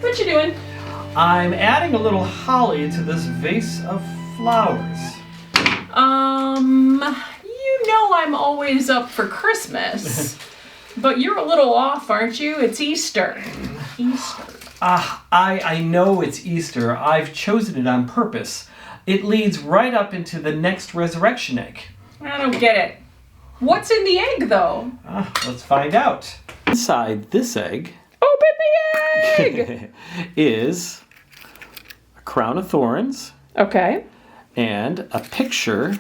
What you doing? I'm adding a little holly to this vase of flowers. You know I'm always up for Christmas. But you're a little off, aren't you? It's Easter. Easter. I know it's Easter. I've chosen it on purpose. It leads right up into the next resurrection egg. I don't get it. What's in the egg, though? Let's find out. Inside this egg... Open the egg! is a crown of thorns. Okay. And a picture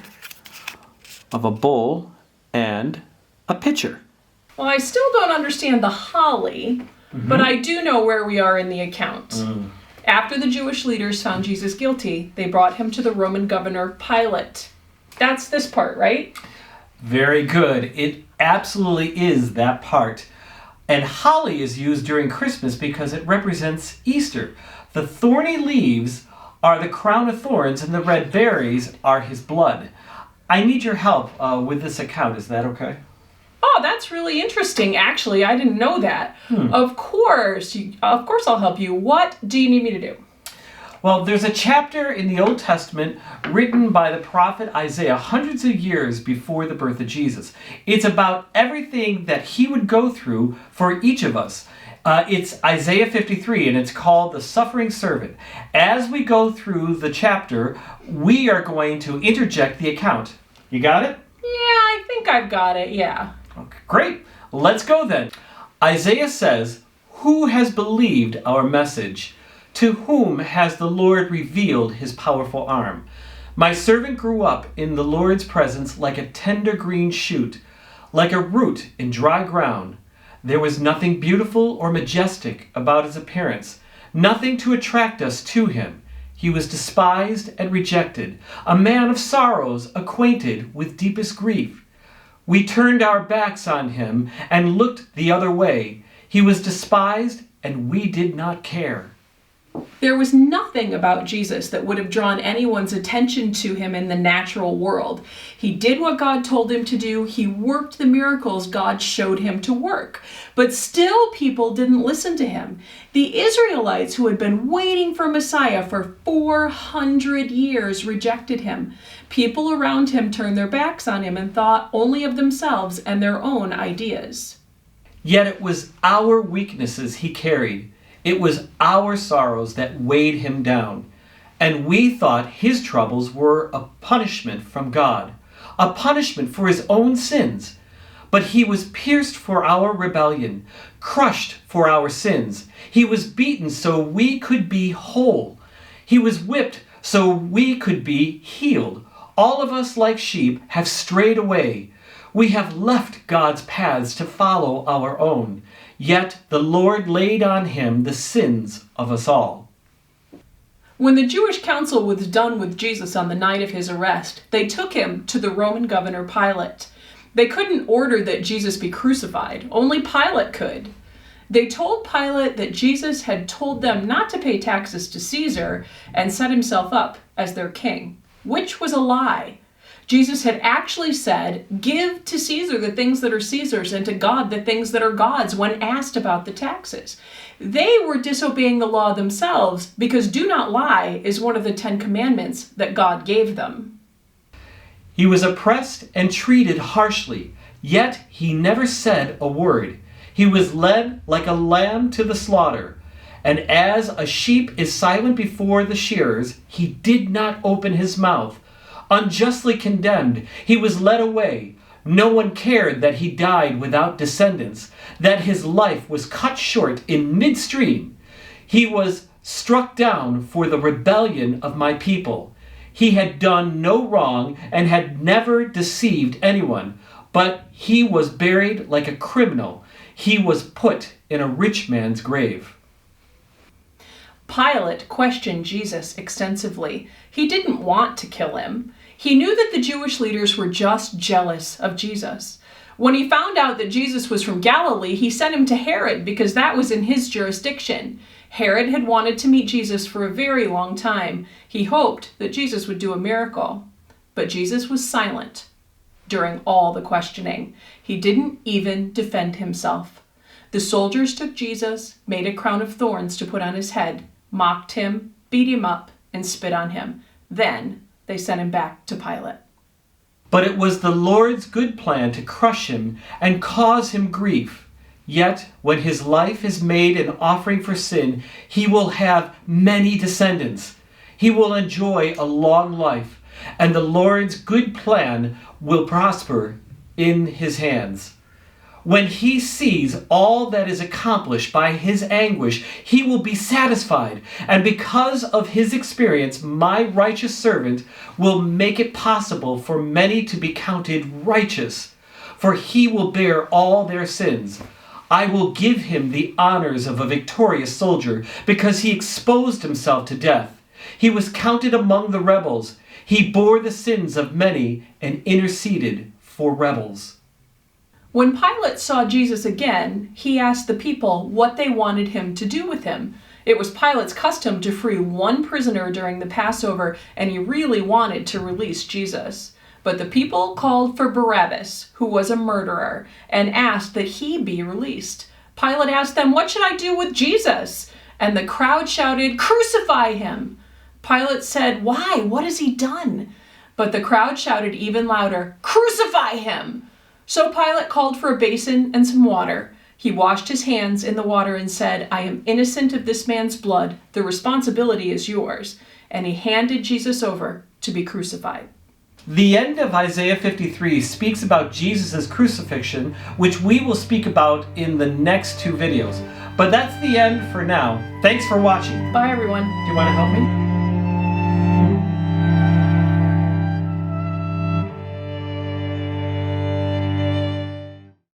of a bull and a pitcher. Well, I still don't understand the holly, but I do know where we are in the account. After the Jewish leaders found Jesus guilty, they brought him to the Roman governor Pilate. That's this part, right? Very good. It absolutely is that part. And holly is used during Christmas because it represents Easter. The thorny leaves are the crown of thorns and the red berries are his blood. I need your help with this account. Is that okay? Oh, that's really interesting. Actually, I didn't know that. Of course I'll help you. What do you need me to do? Well, there's a chapter in the Old Testament written by the prophet Isaiah hundreds of years before the birth of Jesus. It's about everything that he would go through for each of us. It's Isaiah 53, and it's called The Suffering Servant. As we go through the chapter, we are going to interject the account. You got it? Yeah, I think I've got it, yeah. Okay, great. Let's go then. Isaiah says, "Who has believed our message? To whom has the Lord revealed his powerful arm? My servant grew up in the Lord's presence like a tender green shoot, like a root in dry ground. There was nothing beautiful or majestic about his appearance, nothing to attract us to him. He was despised and rejected, a man of sorrows, acquainted with deepest grief. We turned our backs on him and looked the other way. He was despised and we did not care." There was nothing about Jesus that would have drawn anyone's attention to him in the natural world. He did what God told him to do. He worked the miracles God showed him to work. But still people didn't listen to him. The Israelites, who had been waiting for Messiah for 400 years, rejected him. People around him turned their backs on him and thought only of themselves and their own ideas. Yet it was our weaknesses he carried. It was our sorrows that weighed him down, and we thought his troubles were a punishment from God, a punishment for his own sins. But he was pierced for our rebellion, crushed for our sins. He was beaten so we could be whole. He was whipped so we could be healed. All of us, like sheep, have strayed away. We have left God's paths to follow our own. Yet the Lord laid on him the sins of us all. When the Jewish council was done with Jesus on the night of his arrest, they took him to the Roman governor Pilate. They couldn't order that Jesus be crucified. Only Pilate could. They told Pilate that Jesus had told them not to pay taxes to Caesar and set himself up as their king, which was a lie. Jesus had actually said, "Give to Caesar the things that are Caesar's and to God the things that are God's," when asked about the taxes. They were disobeying the law themselves because do not lie is one of the 10 commandments that God gave them. He was oppressed and treated harshly, yet he never said a word. He was led like a lamb to the slaughter, and as a sheep is silent before the shearers, he did not open his mouth. Unjustly condemned, he was led away. No one cared that he died without descendants, that his life was cut short in midstream. He was struck down for the rebellion of my people. He had done no wrong and had never deceived anyone, but he was buried like a criminal. He was put in a rich man's grave. Pilate questioned Jesus extensively. He didn't want to kill him. He knew that the Jewish leaders were just jealous of Jesus. When he found out that Jesus was from Galilee, he sent him to Herod because that was in his jurisdiction. Herod had wanted to meet Jesus for a very long time. He hoped that Jesus would do a miracle. But Jesus was silent during all the questioning. He didn't even defend himself. The soldiers took Jesus, made a crown of thorns to put on his head, mocked him, beat him up, and spit on him. Then they sent him back to Pilate. But it was the Lord's good plan to crush him and cause him grief. Yet, when his life is made an offering for sin, he will have many descendants. He will enjoy a long life, and the Lord's good plan will prosper in his hands. When he sees all that is accomplished by his anguish, he will be satisfied. And because of his experience, my righteous servant will make it possible for many to be counted righteous, for he will bear all their sins. I will give him the honors of a victorious soldier, because he exposed himself to death. He was counted among the rebels. He bore the sins of many and interceded for rebels. When Pilate saw Jesus again, he asked the people what they wanted him to do with him. It was Pilate's custom to free one prisoner during the Passover, and he really wanted to release Jesus. But the people called for Barabbas, who was a murderer, and asked that he be released. Pilate asked them, "What should I do with Jesus?" And the crowd shouted, "Crucify him!" Pilate said, "Why? What has he done?" But the crowd shouted even louder, "Crucify him!" So Pilate called for a basin and some water. He washed his hands in the water and said, "I am innocent of this man's blood. The responsibility is yours." And he handed Jesus over to be crucified. The end of Isaiah 53 speaks about Jesus' crucifixion, which we will speak about in the next two videos. But that's the end for now. Thanks for watching. Bye, everyone. Do you want to help me?